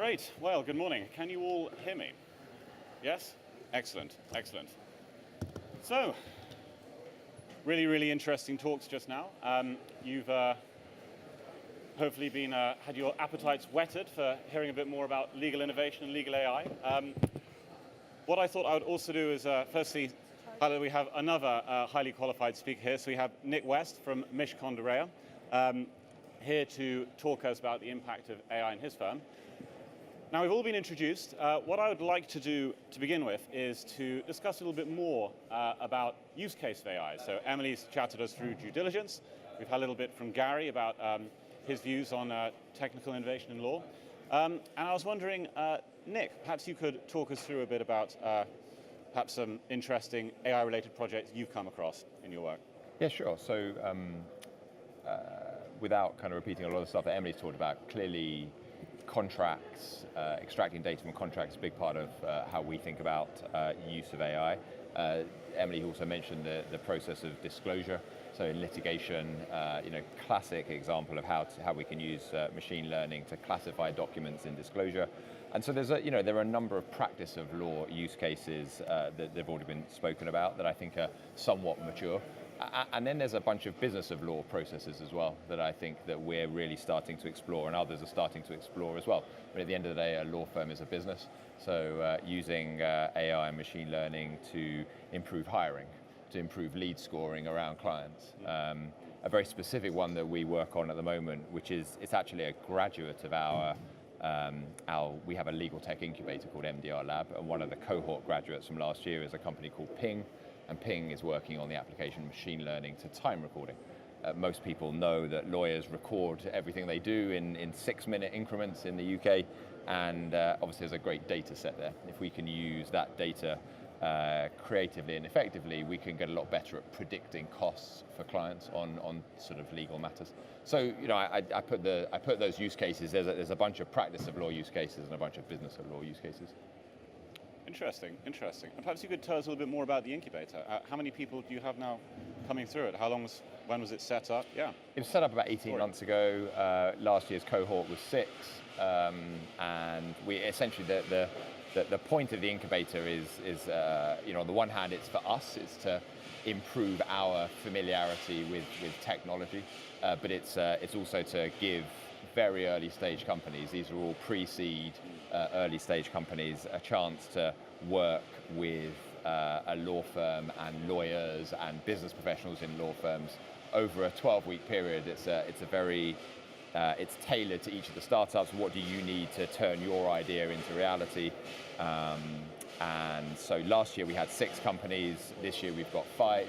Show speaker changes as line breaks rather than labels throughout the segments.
Great. Well, good morning. Can you all hear me? Yes? Excellent. Excellent. So, really interesting talks just now. You've hopefully had your appetites whetted for hearing a bit more about legal innovation and legal AI. What I thought I would also do is, firstly, we have another highly qualified speaker here. So we have Nick West from Mish Kondareya, here to talk us about the impact of AI in his firm. Now, we've all been introduced. What I would like to do to begin with is to discuss a little bit more about use case of AI. So Emily's chatted us through due diligence. We've had a little bit from Gary about his views on technical innovation in law. And I was wondering, Nick, perhaps you could talk us through a bit about perhaps some interesting AI-related projects you've come across in your work.
Yeah, sure. So without kind of repeating a lot of stuff that Emily's talked about, clearly contracts, extracting data from contracts is a big part of how we think about use of AI. Emily also mentioned the process of disclosure. So in litigation, classic example of how we can use machine learning to classify documents in disclosure. And so there are a number of practice of law use cases that they've already been spoken about that I think are somewhat mature. And then there's a bunch of business of law processes as well that I think that we're really starting to explore, and others are starting to explore as well. But at the end of the day, a law firm is a business. So using AI and machine learning to improve hiring, to improve lead scoring around clients. A very specific one that we work on at the moment, which is, it's actually a graduate of we have a legal tech incubator called MDR Lab, and one of the cohort graduates from last year is a company called Ping, and Ping is working on the application of machine learning to time recording. Most people know that lawyers record everything they do in 6-minute increments in the UK, and obviously there's a great data set there. If we can use that data creatively and effectively, we can get a lot better at predicting costs for clients on sort of legal matters. So I put those use cases. There's a bunch of practice of law use cases and a bunch of business of law use cases.
Interesting. And perhaps you could tell us a little bit more about the incubator. How many people do you have now coming through it? When was it set up? Yeah.
It was set up about 18 months ago. Last year's cohort was 6, and we essentially the point of the incubator is on the one hand, it's for us, it's to improve our familiarity with technology, but it's also to give very early stage companies, these are all pre-seed early stage companies, a chance to work with a law firm and lawyers and business professionals in law firms over a 12-week period. It's tailored to each of the startups. What do you need to turn your idea into reality? And so last year we had 6 companies. This year we've got 5,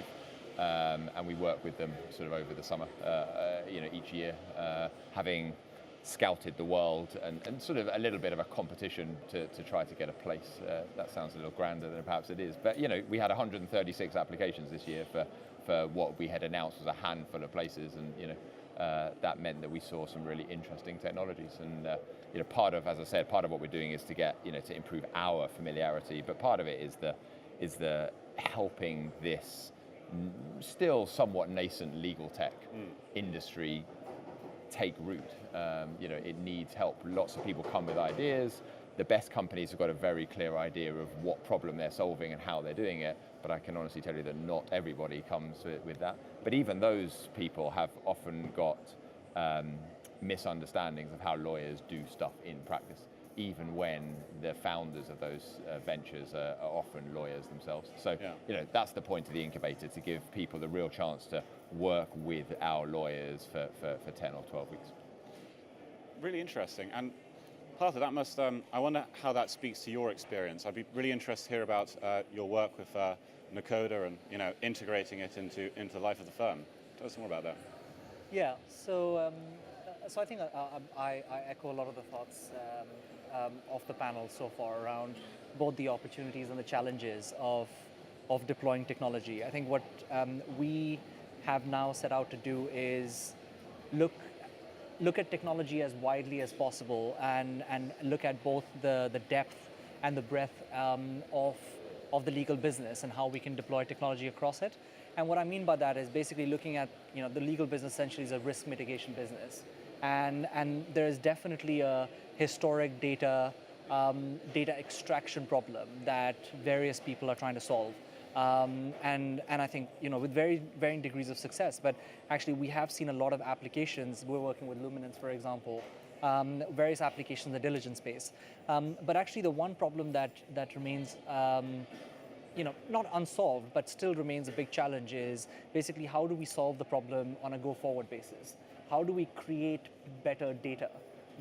and we work with them sort of over the summer, each year, having scouted the world and sort of a little bit of a competition to try to get a place. That sounds a little grander than perhaps it is, but we had 136 applications this year for what we had announced was a handful of places, and that meant that we saw some really interesting technologies. And part of what we're doing is to get to improve our familiarity, but part of it is the helping this still somewhat nascent legal tech industry take root. It needs help. Lots of people come with ideas. The best companies have got a very clear idea of what problem they're solving and how they're doing it, but I can honestly tell you that not everybody comes with that. But even those people have often got misunderstandings of how lawyers do stuff in practice, even when the founders of those ventures are often lawyers themselves. So that's the point of the incubator, to give people the real chance to work with our lawyers for 10 or 12 weeks.
Really interesting. And part of that must, I wonder how that speaks to your experience. I'd be really interested to hear about your work with Nakoda and integrating it into the life of the firm. Tell us more about that.
Yeah, so I think I echo a lot of the thoughts of the panel so far around both the opportunities and the challenges of deploying technology. I think what we have now set out to do is look at technology as widely as possible and look at both the depth and the breadth of the legal business and how we can deploy technology across it. And what I mean by that is basically looking at, the legal business essentially is a risk mitigation business. and there is definitely a historic data extraction problem that various people are trying to solve. And I think, with varying degrees of success, but actually we have seen a lot of applications. We're working with Luminance, for example, various applications in the diligence space. But actually the one problem that remains not unsolved, but still remains a big challenge is basically how do we solve the problem on a go-forward basis? How do we create better data?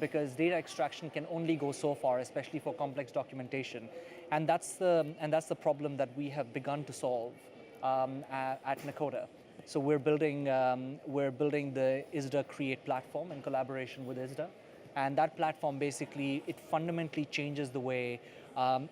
Because data extraction can only go so far, especially for complex documentation, and that's the problem that we have begun to solve at Nakoda. So we're building the ISDA Create platform in collaboration with ISDA, and that platform basically it fundamentally changes the way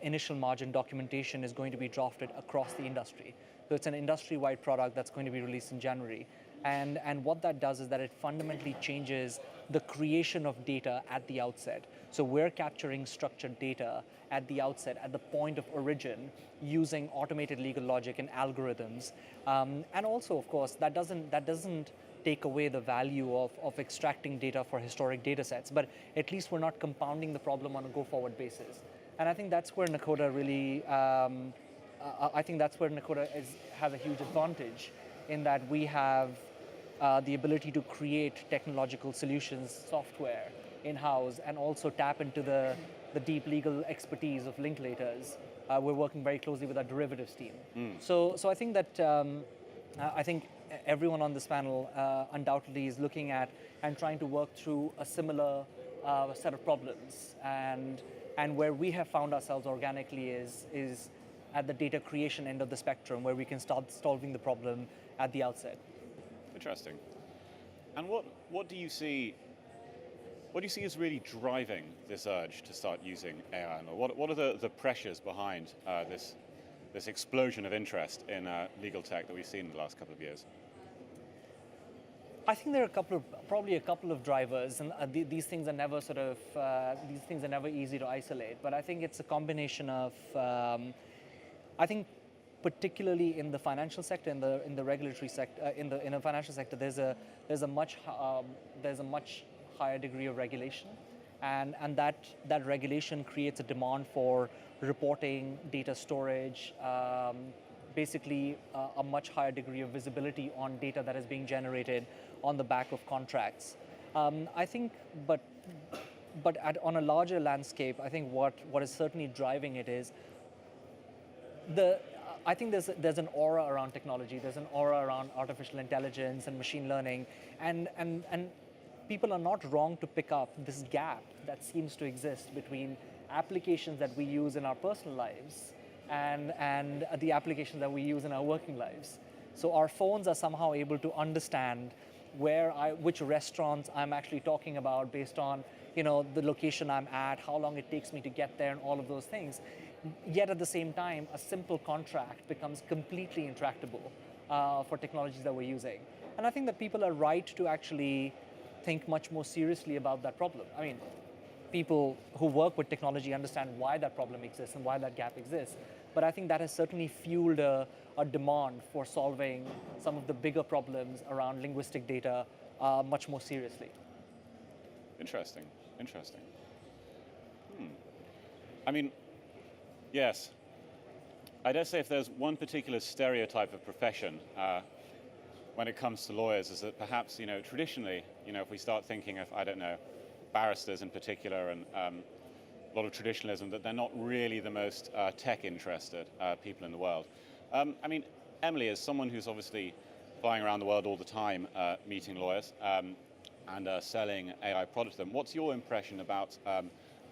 initial margin documentation is going to be drafted across the industry. So it's an industry-wide product that's going to be released in January. And what that does is that it fundamentally changes the creation of data at the outset. So we're capturing structured data at the outset, at the point of origin, using automated legal logic and algorithms. And also, of course, that doesn't take away the value of extracting data for historic data sets, but at least we're not compounding the problem on a go-forward basis. And I think that's where Nakoda really, has a huge advantage in that we have the ability to create technological solutions, software in-house, and also tap into the deep legal expertise of Linklaters. We're working very closely with our derivatives team. So I think that I think everyone on this panel undoubtedly is looking at and trying to work through a similar set of problems. And where we have found ourselves organically is at the data creation end of the spectrum, where we can start solving the problem at the outset.
Interesting. And what do you see? What do you see as really driving this urge to start using AI? And what are the pressures behind this explosion of interest in legal tech that we've seen in the last couple of years?
I think there are probably a couple of drivers, and these things are never easy to isolate. But I think it's a combination of, I think, particularly in the financial sector, in the regulatory sector, in the financial sector, there's a much higher degree of regulation, and that regulation creates a demand for reporting, data storage, basically a much higher degree of visibility on data that is being generated on the back of contracts. I think, but on a larger landscape, I think what is certainly driving it is I think there's an aura around technology. There's an aura around artificial intelligence and machine learning, and people are not wrong to pick up this gap that seems to exist between applications that we use in our personal lives and the applications that we use in our working lives. So our phones are somehow able to understand which restaurants I'm actually talking about based on the location I'm at, how long it takes me to get there, and all of those things. Yet at the same time, a simple contract becomes completely intractable for technologies that we're using. And I think that people are right to actually think much more seriously about that problem. I mean, people who work with technology understand why that problem exists and why that gap exists. But I think that has certainly fueled a demand for solving some of the bigger problems around linguistic data much more seriously.
Interesting. I mean, yes. I dare say if there's one particular stereotype of profession when it comes to lawyers, is that perhaps, traditionally, if we start thinking of, I don't know, barristers in particular and a lot of traditionalism, that they're not really the most tech-interested people in the world. I mean, Emily, as someone who's obviously flying around the world all the time, meeting lawyers and selling AI products to them, what's your impression about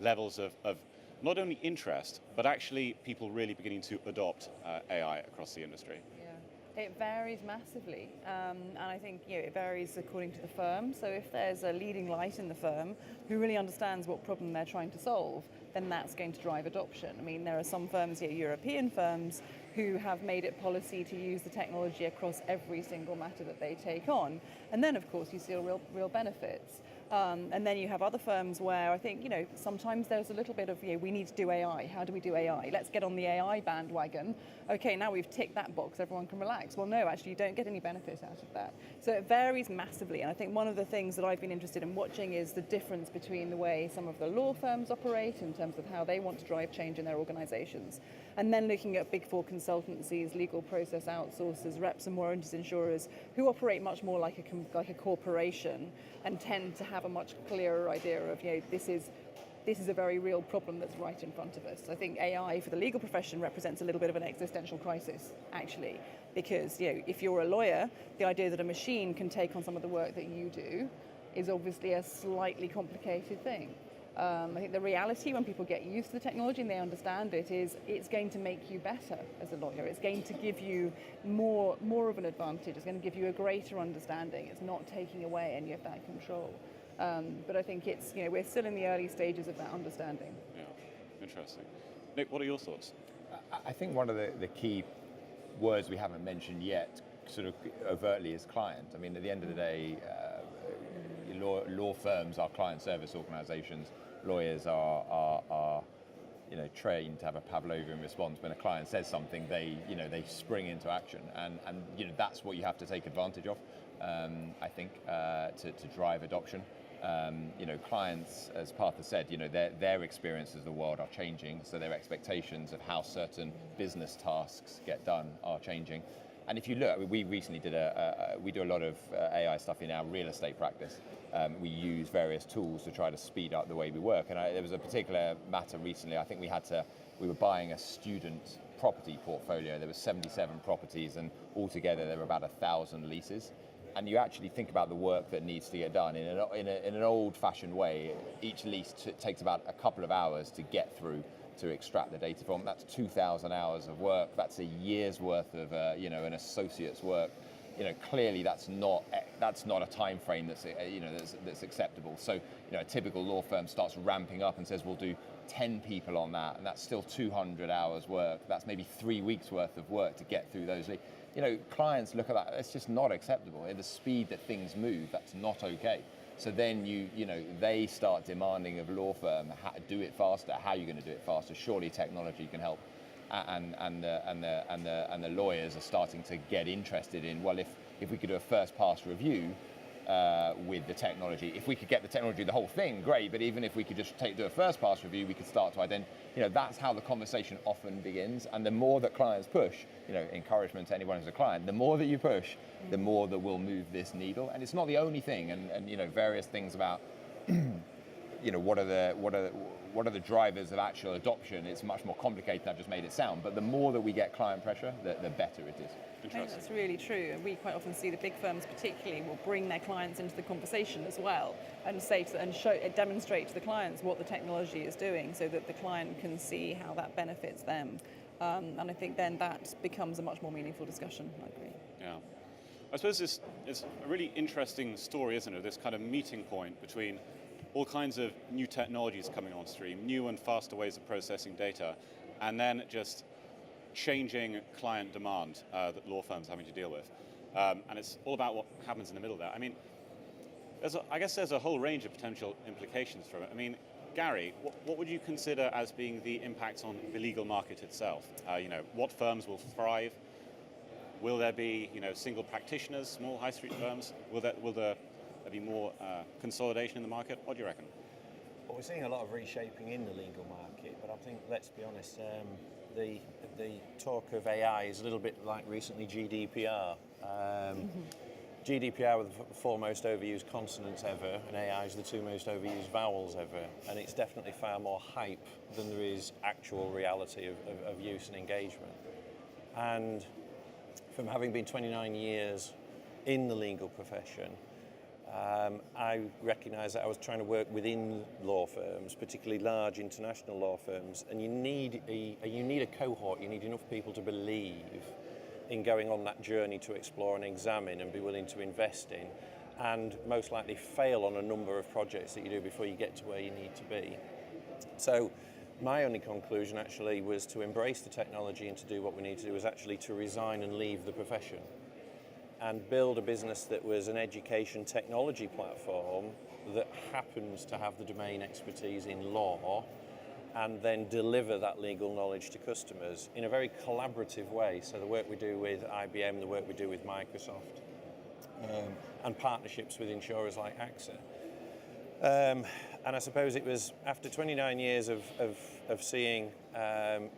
levels of not only interest, but actually people really beginning to adopt AI across the industry?
Yeah, it varies massively, and I think it varies according to the firm. So if there's a leading light in the firm who really understands what problem they're trying to solve, then that's going to drive adoption. I mean, there are some firms, European firms, who have made it policy to use the technology across every single matter that they take on. And then, of course, you see real benefits. And then you have other firms where I think, sometimes there's a little bit of, we need to do AI. How do we do AI? Let's get on the AI bandwagon. Okay, now we've ticked that box, everyone can relax. Well, no, actually, you don't get any benefit out of that. So it varies massively. And I think one of the things that I've been interested in watching is the difference between the way some of the law firms operate in terms of how they want to drive change in their organizations. And then looking at big four consultancies, legal process outsourcers, reps and warranties insurers, who operate much more like a corporation and tend to have a much clearer idea of, this is a very real problem that's right in front of us. I think AI for the legal profession represents a little bit of an existential crisis, actually, because if you're a lawyer, the idea that a machine can take on some of the work that you do is obviously a slightly complicated thing. I think the reality when people get used to the technology and they understand it is it's going to make you better as a lawyer. It's going to give you more of an advantage. It's going to give you a greater understanding. It's not taking away any of that control. But I think it's, we're still in the early stages of that understanding.
Yeah, interesting. Nick, what are your thoughts?
I think one of the key words we haven't mentioned yet, sort of overtly, is client. I mean, at the end of the day, law firms are client service organizations. Lawyers are trained to have a Pavlovian response. When a client says something, they spring into action, and that's what you have to take advantage of. I think to drive adoption. Clients, as Partha said, their experiences of the world are changing, so their expectations of how certain business tasks get done are changing. And if you look, we recently we do a lot of AI stuff in our real estate practice. We use various tools to try to speed up the way we work. And there was a particular matter recently. I think we were buying a student property portfolio. There were 77 properties, and altogether there were about 1,000 leases. And you actually think about the work that needs to get done in an old-fashioned way. Each lease takes about a couple of hours to get through to extract the data from. That's 2,000 hours of work. That's a year's worth of an associate's work. Clearly that's not a time frame that's acceptable. So a typical law firm starts ramping up and says we'll do 10 people on that, and that's still 200 hours work. That's maybe 3 weeks worth of work to get through those. Clients look at that. It's just not acceptable. At the speed that things move, that's not okay. So then they start demanding of law firm, do it faster. How are you going to do it faster? Surely technology can help. And the lawyers are starting to get interested in, well, if we could do a first pass review with the technology, if we could get the technology, the whole thing, great. But even if we could just do a first pass review, we could start to identify. That's how the conversation often begins. And the more that clients push, encouragement to anyone who's a client, the more that you push, the more that will move this needle. And it's not the only thing. And various things about what are the drivers of actual adoption. It's much more complicated than I've just made it sound. But the more that we get client pressure, the better it is.
I think that's really true, and we quite often see the big firms particularly will bring their clients into the conversation as well and demonstrate to the clients what the technology is doing so that the client can see how that benefits them. And I think then that becomes a much more meaningful discussion, I agree.
Yeah. I suppose it's a really interesting story, isn't it? This kind of meeting point between all kinds of new technologies coming on stream, new and faster ways of processing data, and then just changing client demand that law firms are having to deal with. And it's all about what happens in the middle there. I mean, I guess there's a whole range of potential implications from it. I mean, Gary, what would you consider as being the impacts on the legal market itself? What firms will thrive? Will there be, single practitioners, small high street firms? Will there be more consolidation in the market? What do you reckon?
Well, we're seeing a lot of reshaping in the legal market, but I think, let's be honest, the talk of AI is a little bit like recently GDPR. GDPR were the four most overused consonants ever, and AI is the two most overused vowels ever, and it's definitely far more hype than there is actual reality of use and engagement. And from having been 29 years in the legal profession, I recognised that I was trying to work within law firms, particularly large international law firms, and you need a cohort, you need enough people to believe in going on that journey to explore and examine and be willing to invest in, and most likely fail on a number of projects that you do before you get to where you need to be. So my only conclusion actually was to embrace the technology and to do what we need to do, was actually to resign and leave the profession. and build a business that was an education technology platform that happens to have the domain expertise in law, and then deliver that legal knowledge to customers in a very collaborative way. So the work we do with IBM, the work we do with Microsoft, and partnerships with insurers like AXA. And I suppose it was after 29 years of seeing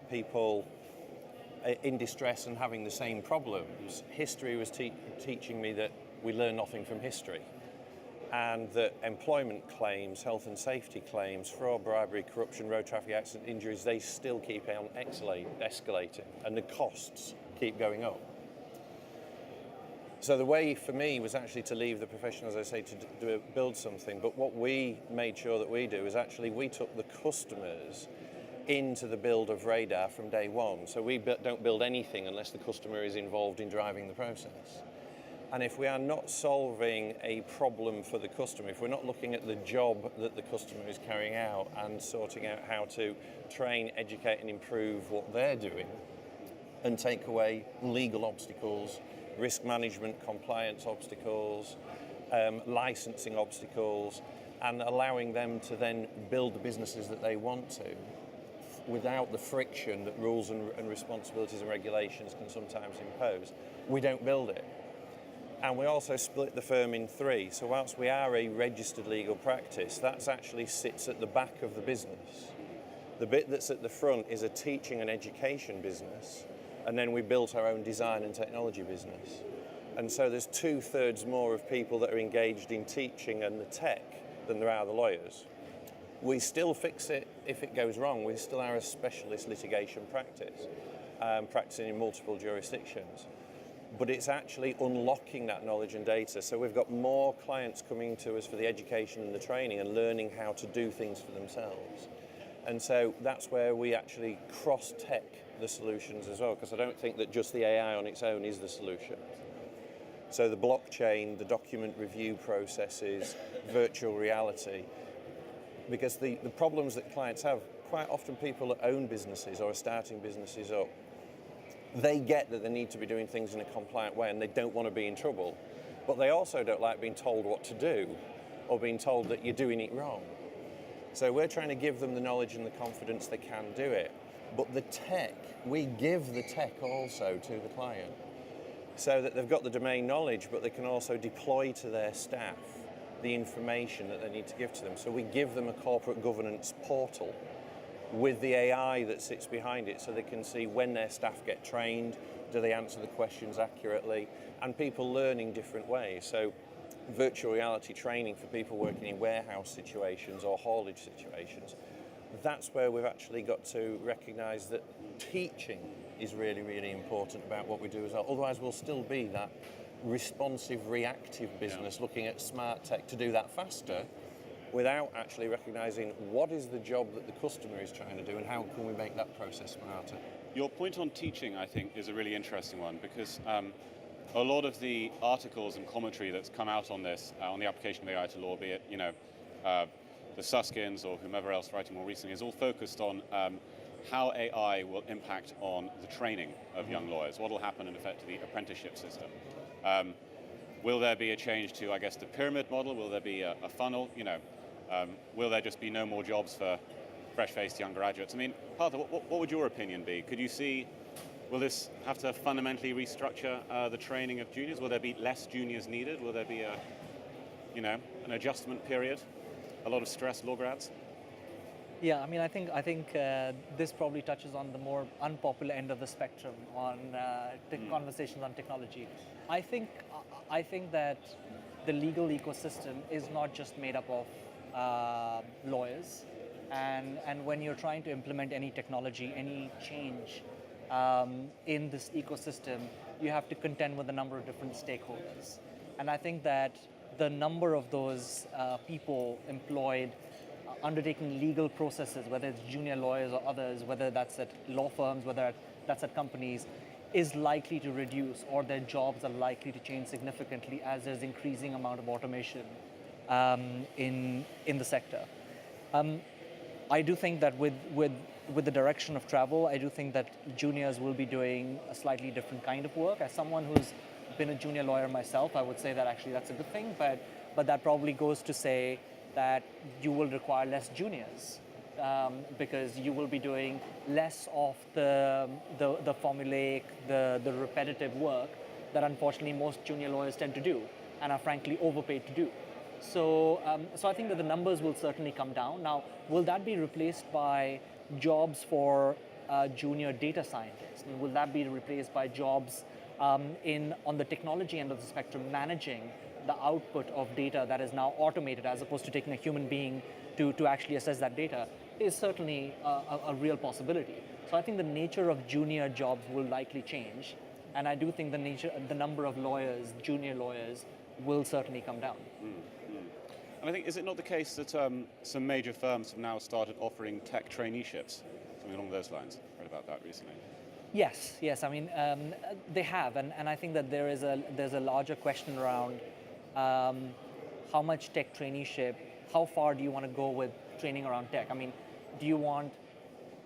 people in distress and having the same problems, history was teaching me that we learn nothing from history, and that employment claims, health and safety claims, fraud, bribery, corruption, road traffic accident injuries, they still keep on escalating, and the costs keep going up. So the way for me was actually to leave the profession, as I say, to build something. But what we made sure that we do is actually we took the customers into the build of Radar from day one. So we don't build anything unless the customer is involved in driving the process. And if we are not solving a problem for the customer, if we're not looking at the job that the customer is carrying out and sorting out how to train, educate and improve what they're doing and take away legal obstacles, risk management, compliance obstacles, licensing obstacles, and allowing them to then build the businesses that they want to without the friction that rules and responsibilities and regulations can sometimes impose, we don't build it. And we also split the firm in three. So whilst we are a registered legal practice, that actually sits at the back of the business. The bit that's at the front is a teaching and education business, and then we built our own design and technology business. And so there's 2/3 more of people that are engaged in teaching and the tech than there are the lawyers. We still fix it if it goes wrong. We still are a specialist litigation practice, practicing in multiple jurisdictions. But it's actually unlocking that knowledge and data. So we've got more clients coming to us for the education and the training and learning how to do things for themselves. And so that's where we actually cross-tech the solutions as well, because I don't think that just the AI on its own is the solution. So the blockchain, the document review processes, virtual reality, because the problems that clients have, quite often people that own businesses or are starting businesses up, they get that they need to be doing things in a compliant way and they don't want to be in trouble, but they also don't like being told what to do or being told that you're doing it wrong. So we're trying to give them the knowledge and the confidence they can do it. But the tech, we give the tech also to the client so that they've got the domain knowledge, but they can also deploy to their staff the information that they need to give to them. So we give them a corporate governance portal with the AI that sits behind it so they can see when their staff get trained, do they answer the questions accurately, and people learning different ways. So virtual reality training for people working in warehouse situations or haulage situations, that's where we've actually got to recognise that teaching is really, really important about what we do as well. Otherwise, we'll still be that responsive, reactive business looking at smart tech to do that faster without actually recognising what is the job that the customer is trying to do and how can we make that process smarter.
Your point on teaching, I think, is a really interesting one because a lot of the articles and commentary that's come out on this, on the application of AI to law, be it, the Suskins or whomever else writing more recently, is all focused on how AI will impact on the training of young lawyers. What will happen in effect to the apprenticeship system? Will there be a change to, I guess, the pyramid model? Will there be a funnel? Will there just be no more jobs for fresh-faced young graduates? I mean, Tabitha, what would your opinion be? Could you see, will this have to fundamentally restructure the training of juniors? Will there be less juniors needed? Will there be an adjustment period? A lot of stress, law grads?
Yeah, I mean, I think this probably touches on the more unpopular end of the spectrum on conversations on technology. I think that the legal ecosystem is not just made up of lawyers, and when you're trying to implement any technology, any change in this ecosystem, you have to contend with a number of different stakeholders. And I think that the number of those people employed undertaking legal processes, whether it's junior lawyers or others, whether that's at law firms, whether that's at companies, is likely to reduce, or their jobs are likely to change significantly as there's increasing amount of automation in the sector. I do think that with the direction of travel, I do think that juniors will be doing a slightly different kind of work. As someone who's been a junior lawyer myself, I would say that actually that's a good thing, but that probably goes to say that you will require less juniors because you will be doing less of the formulaic, the repetitive work that unfortunately most junior lawyers tend to do and are frankly overpaid to do. So I think that the numbers will certainly come down. Now, will that be replaced by jobs for junior data scientists? And will that be replaced by jobs on the technology end of the spectrum, managing the output of data that is now automated as opposed to taking a human being to actually assess that data? Is certainly a real possibility. So I think the nature of junior jobs will likely change, and I do think the number of lawyers, junior lawyers, will certainly come down.
And I think, is it not the case that some major firms have now started offering tech traineeships, something along those lines? I read about that recently.
Yes. I mean, they have, and I think that there's a larger question around how much tech traineeship, how far do you want to go with training around tech? I mean, do you want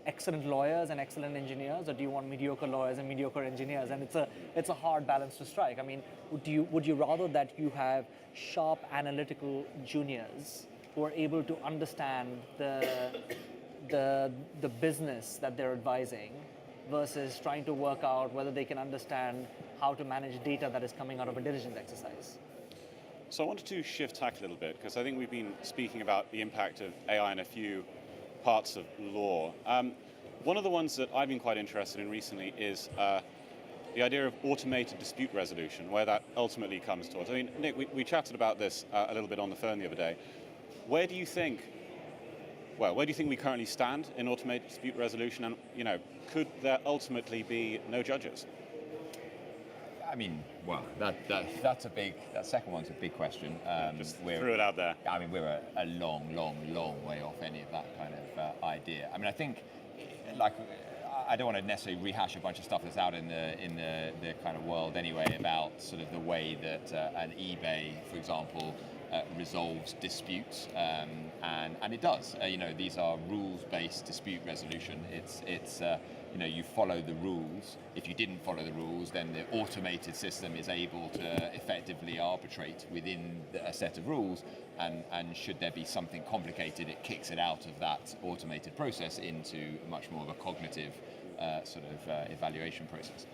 excellent lawyers and excellent engineers, or do you want mediocre lawyers and mediocre engineers? And it's a hard balance to strike. I mean, would you rather that you have sharp analytical juniors who are able to understand the business that they're advising, versus trying to work out whether they can understand how to manage data that is coming out of a diligence exercise?
So I wanted to shift tack a little bit, because I think we've been speaking about the impact of AI in a few parts of law. One of the ones that I've been quite interested in recently is the idea of automated dispute resolution, where that ultimately comes towards. I mean, Nick, we chatted about this a little bit on the phone the other day. Where do you think we currently stand in automated dispute resolution, and could there ultimately be no judges?
I mean, well, that's a big. That second one's a big question.
Just threw it out there.
I mean, we're a long way off any of that kind of idea. I mean, I think, I don't want to necessarily rehash a bunch of stuff that's out in the kind of world anyway about sort of the way that an eBay, for example, resolves disputes, and it does. These are rules-based dispute resolution. It's you follow the rules. If you didn't follow the rules, then the automated system is able to effectively arbitrate within a set of rules, and should there be something complicated, it kicks it out of that automated process into much more of a cognitive sort of evaluation process.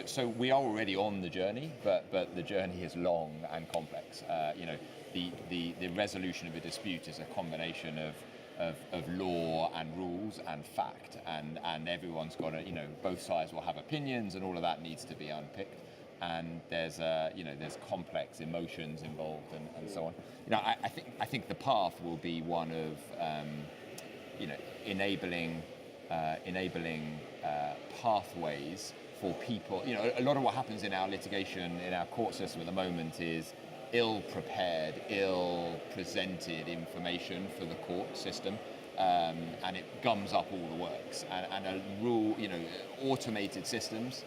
So we are already on the journey, but the journey is long and complex. The resolution of a dispute is a combination of law and rules and fact, and everyone's got to, both sides will have opinions, and all of that needs to be unpicked. And there's complex emotions involved and so on. I think the path will be one of enabling pathways for people. A lot of what happens in our litigation, in our court system at the moment, is ill-prepared, ill-presented information for the court system, and it gums up all the works. And a rule, automated systems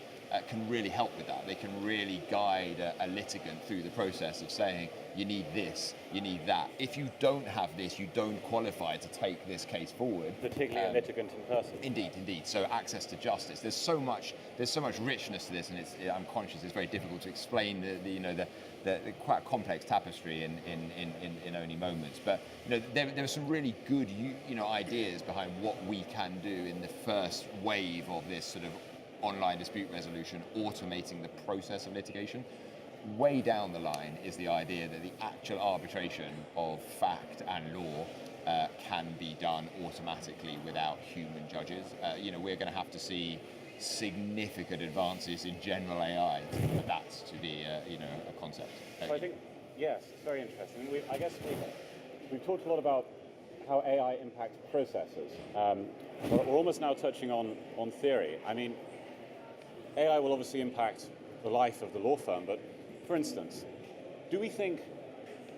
can really help with that. They can really guide a litigant through the process of saying, you need this, you need that. If you don't have this, you don't qualify to take this case forward.
Particularly a litigant in person.
Indeed. So access to justice. There's so much richness to this, and I'm conscious it's very difficult to explain the quite complex tapestry in only moments. But there are some really good ideas behind what we can do in the first wave of this sort of online dispute resolution, automating the process of litigation. Way down the line is the idea that the actual arbitration of fact and law can be done automatically without human judges. We're going to have to see significant advances in general AI for that to be a concept.
So I think, yes, it's very interesting. I guess we've talked a lot about how AI impacts processes. But we're almost now touching on theory. I mean, AI will obviously impact the life of the law firm, but for instance, do we think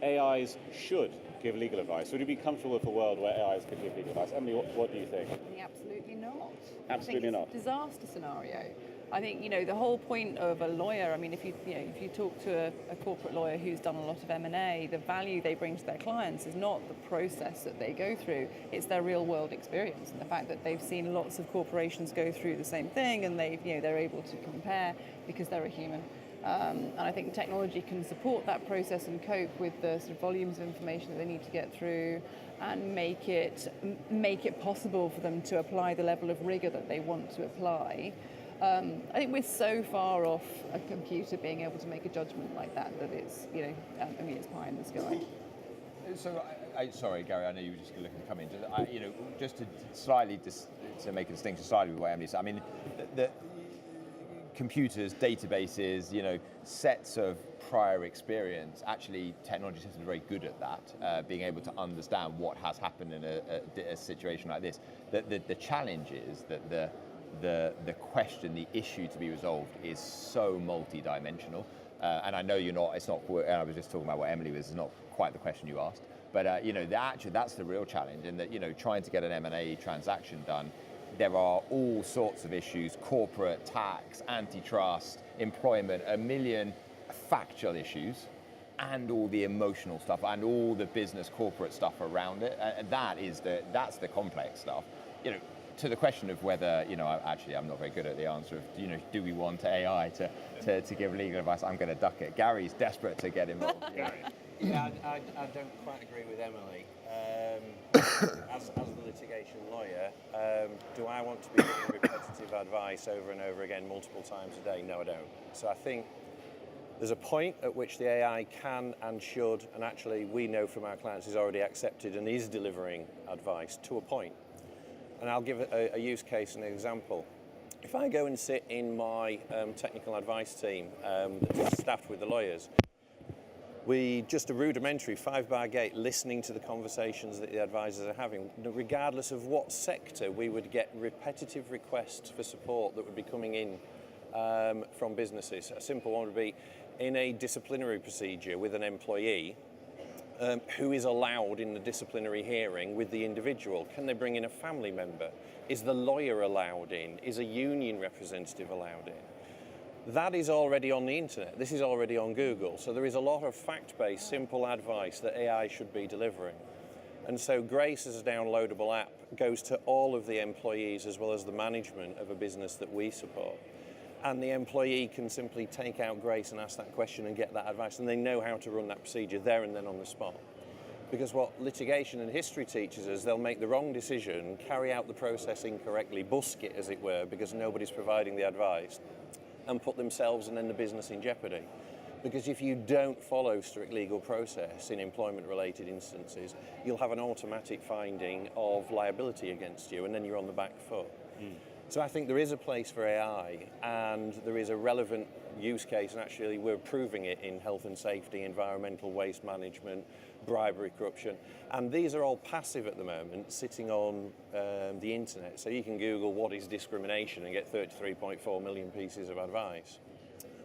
AIs should give legal advice? Would you be comfortable with a world where AIs could give legal advice? Emily, what do you think?
Absolutely not.
Absolutely not.
I think it's a disaster scenario. I think the whole point of a lawyer. I mean, if you talk to a corporate lawyer who's done a lot of M&A, the value they bring to their clients is not the process that they go through; it's their real-world experience and the fact that they've seen lots of corporations go through the same thing, and they're able to compare because they're a human. And I think technology can support that process and cope with the sort of volumes of information that they need to get through, and make it possible for them to apply the level of rigor that they want to apply. I think we're so far off a computer being able to make a judgment like that it's, it's pie in the sky.
So, sorry, Gary, I know you were just looking to come in. Just to slightly to make a distinction slightly with what Emily said. I mean, the computers, databases, sets of prior experience. Actually, technology systems are very good at that, being able to understand what has happened in a situation like this. The challenge is that the question, the issue to be resolved is so multi-dimensional. And I know it's not, and I was just talking about what Emily was, it's not quite the question you asked. But, that's the real challenge, in that, trying to get an M&A transaction done, there are all sorts of issues: corporate, tax, antitrust, employment, a million factual issues, and all the emotional stuff and all the business corporate stuff around it. And that's the complex stuff. To the question of whether, actually I'm not very good at the answer of, do we want AI to give legal advice? I'm going to duck it. Gary's desperate to get involved.
Yeah, I don't quite agree with Emily. As the litigation lawyer, do I want to be giving repetitive advice over and over again multiple times a day? No, I don't. So I think there's a point at which the AI can and should, and actually we know from our clients is already accepted and is delivering advice to a point. And I'll give a use case and an example. If I go and sit in my technical advice team that's staffed with the lawyers, we just a rudimentary 5-bar gate listening to the conversations that the advisors are having. Regardless of what sector, we would get repetitive requests for support that would be coming in from businesses. A simple one would be in a disciplinary procedure with an employee. Who is allowed in the disciplinary hearing with the individual? Can they bring in a family member? Is the lawyer allowed in? Is a union representative allowed in? That is already on the internet. This is already on Google. So there is a lot of fact-based, simple advice that AI should be delivering. And so Grace, as a downloadable app, goes to all of the employees as well as the management of a business that we support. And the employee can simply take out Grace and ask that question and get that advice, and they know how to run that procedure there and then on the spot. Because what litigation and history teaches us, they'll make the wrong decision, carry out the process incorrectly, busk it as it were, because nobody's providing the advice, and put themselves and then the business in jeopardy. Because if you don't follow strict legal process in employment-related instances, you'll have an automatic finding of liability against you, and then you're on the back foot. So I think there is a place for AI, and there is a relevant use case, and actually we're proving it in health and safety, environmental waste management, bribery, corruption, and these are all passive at the moment, sitting on the internet. So you can Google what is discrimination and get 33.4 million pieces of advice.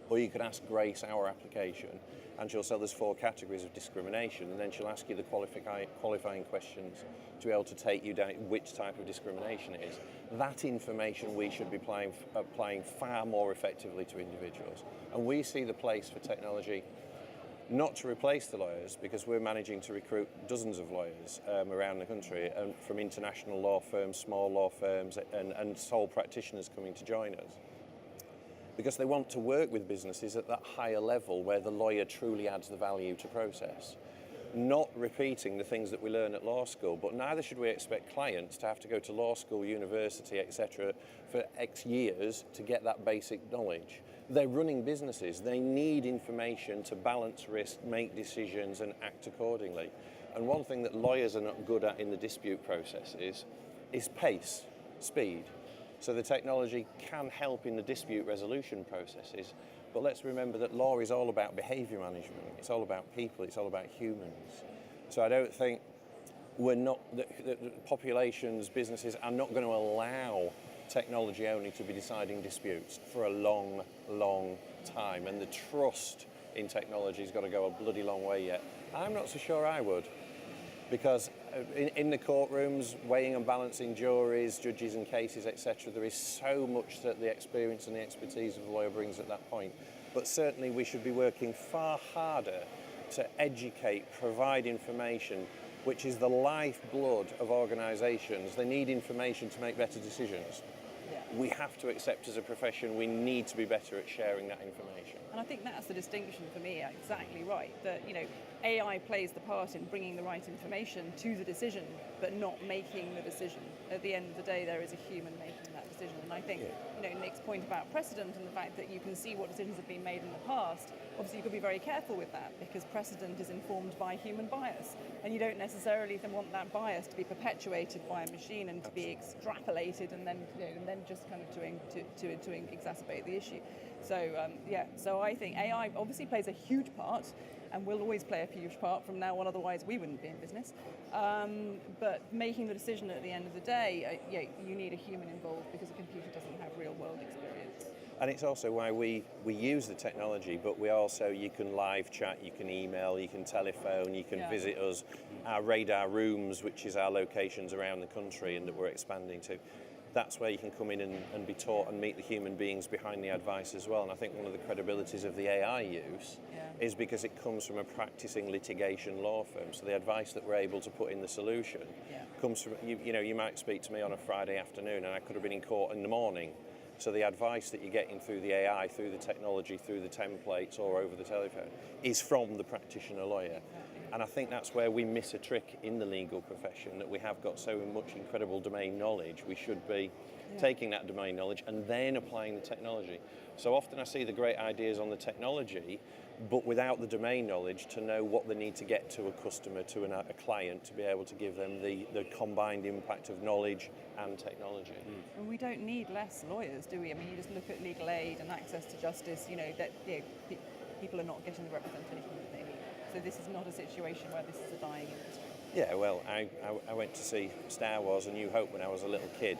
Or you could ask Grace our application, and she'll say there's 4 categories of discrimination, and then she'll ask you the qualifying questions to be able to take you down which type of discrimination it is. That information we should be applying far more effectively to individuals. And we see the place for technology not to replace the lawyers, because we're managing to recruit dozens of lawyers around the country, and from international law firms, small law firms, and sole practitioners coming to join us. Because they want to work with businesses at that higher level where the lawyer truly adds the value to process. Not repeating the things that we learn at law school, but neither should we expect clients to have to go to law school, university, etc. for X years to get that basic knowledge. They're running businesses. They need information to balance risk, make decisions, and act accordingly. And one thing that lawyers are not good at in the dispute process is pace, speed. So the technology can help in the dispute resolution processes, but let's remember that law is all about behaviour management. It's all about people. It's all about humans. So I don't think populations, businesses are not going to allow technology only to be deciding disputes for a long, long time. And the trust in technology has got to go a bloody long way yet. I'm not so sure I would. Because in the courtrooms, weighing and balancing juries, judges and cases, etc., there is so much that the experience and the expertise of the lawyer brings at that point. But certainly we should be working far harder to educate, provide information, which is the lifeblood of organisations. They need information to make better decisions. We have to accept as a profession we need to be better at sharing that information.
And And I think that's the distinction for me, exactly right, that AI plays the part in bringing the right information to the decision, but not making the decision. At the end of the day, there is a human making that decision. And I think Nick's point about precedent and the fact that you can see what decisions have been made in the past, obviously you've got to be very careful with that, because precedent is informed by human bias. And you don't necessarily then want that bias to be perpetuated by a machine and to be extrapolated and then just kind of to exacerbate the issue. So I think AI obviously plays a huge part and will always play a huge part from now on, otherwise we wouldn't be in business. But making the decision at the end of the day, you need a human involved, because a computer doesn't have real world experience.
And it's also why we use the technology, but we also, you can live chat, you can email, you can telephone, you can visit us. Our radar rooms, which is our locations around the country and that we're expanding to, that's where you can come in and be taught and meet the human beings behind the advice as well. And I think one of the credibilities of the AI use is because it comes from a practicing litigation law firm. So the advice that we're able to put in the solution comes from, you might speak to me on a Friday afternoon and I could have been in court in the morning. So the advice that you're getting through the AI, through the technology, through the templates or over the telephone is from the practitioner lawyer. And I think that's where we miss a trick in the legal profession, that we have got so much incredible domain knowledge. We should be taking that domain knowledge and then applying the technology. So often I see the great ideas on the technology, but without the domain knowledge to know what they need to get to a customer, to a client, to be able to give them the combined impact of knowledge and technology.
And we don't need less lawyers, do we? I mean, you just look at legal aid and access to justice, people are not getting the representation that they need. So this is not a situation where this is a dying industry.
Yeah, well, I went to see Star Wars: A New Hope when I was a little kid,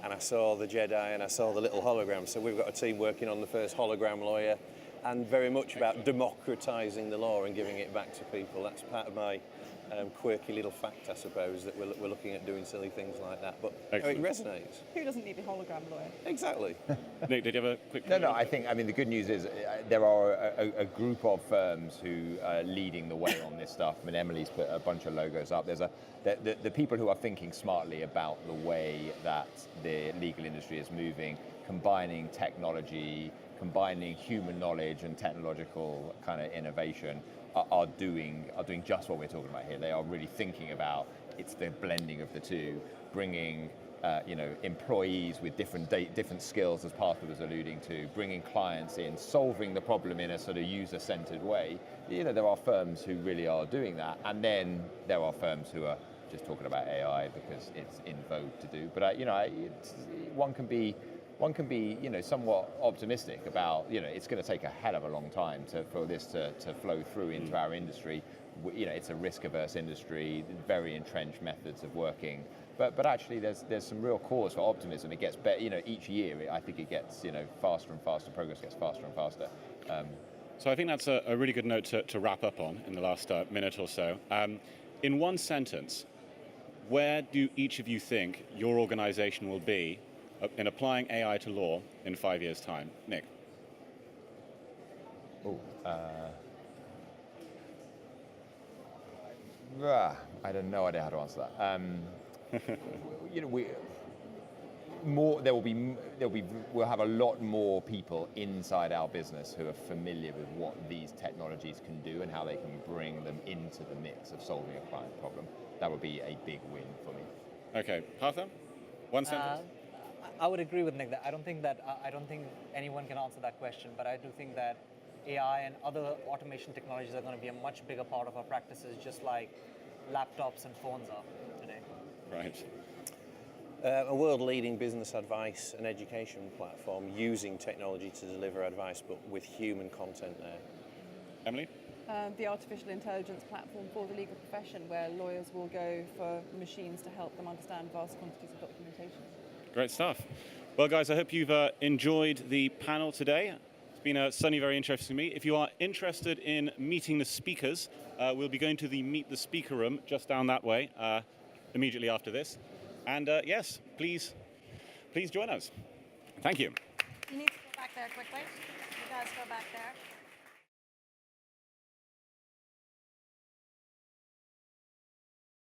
and I saw the Jedi and I saw the little hologram. So we've got a team working on the first hologram lawyer, and very much about democratising the law and giving it back to people. That's part of my quirky little fact, I suppose, that we're looking at doing silly things like that. But it resonates.
Who doesn't need a hologram lawyer?
Exactly.
Nick, did you have a quick?
No, I mean, the good news is there are a group of firms who are leading the way on this stuff. I mean, Emily's put a bunch of logos up. There's the people who are thinking smartly about the way that the legal industry is moving, combining technology, combining human knowledge and technological kind of innovation, are doing just what we're talking about here. They are really thinking about, it's the blending of the two, bringing employees with different skills, as Parker was alluding to, bringing clients in, solving the problem in a sort of user-centered way. There are firms who really are doing that, and then there are firms who are just talking about AI because it's in vogue to do. But one can be somewhat optimistic about, it's going to take a hell of a long time for this to flow through into our industry. It's a risk-averse industry, very entrenched methods of working. But actually, there's some real cause for optimism. It gets better, each year. I think it gets, faster and faster. Progress gets faster and faster.
So I think that's a really good note to wrap up on in the last minute or so. In one sentence, where do each of you think your organization will be in applying AI to law in 5 years' time? Nick?
I don't know idea how to answer that. We'll have a lot more people inside our business who are familiar with what these technologies can do and how they can bring them into the mix of solving a client problem. That would be a big win for me.
Okay, Partha, one sentence.
I would agree with Nick that I don't think anyone can answer that question, but I do think that AI and other automation technologies are going to be a much bigger part of our practices, just like laptops and phones are today.
Right.
A world-leading business advice and education platform using technology to deliver advice, but with human content there.
Emily?
The artificial intelligence platform for the legal profession, where lawyers will go for machines to help them understand vast quantities of documentation.
Great stuff. Well, guys, I hope you've enjoyed the panel today. It's been certainly very interesting to me. If you are interested in meeting the speakers, we'll be going to the Meet the Speaker room just down that way immediately after this. And yes, please join us. Thank you.
You need to go back there quickly. You guys go back there.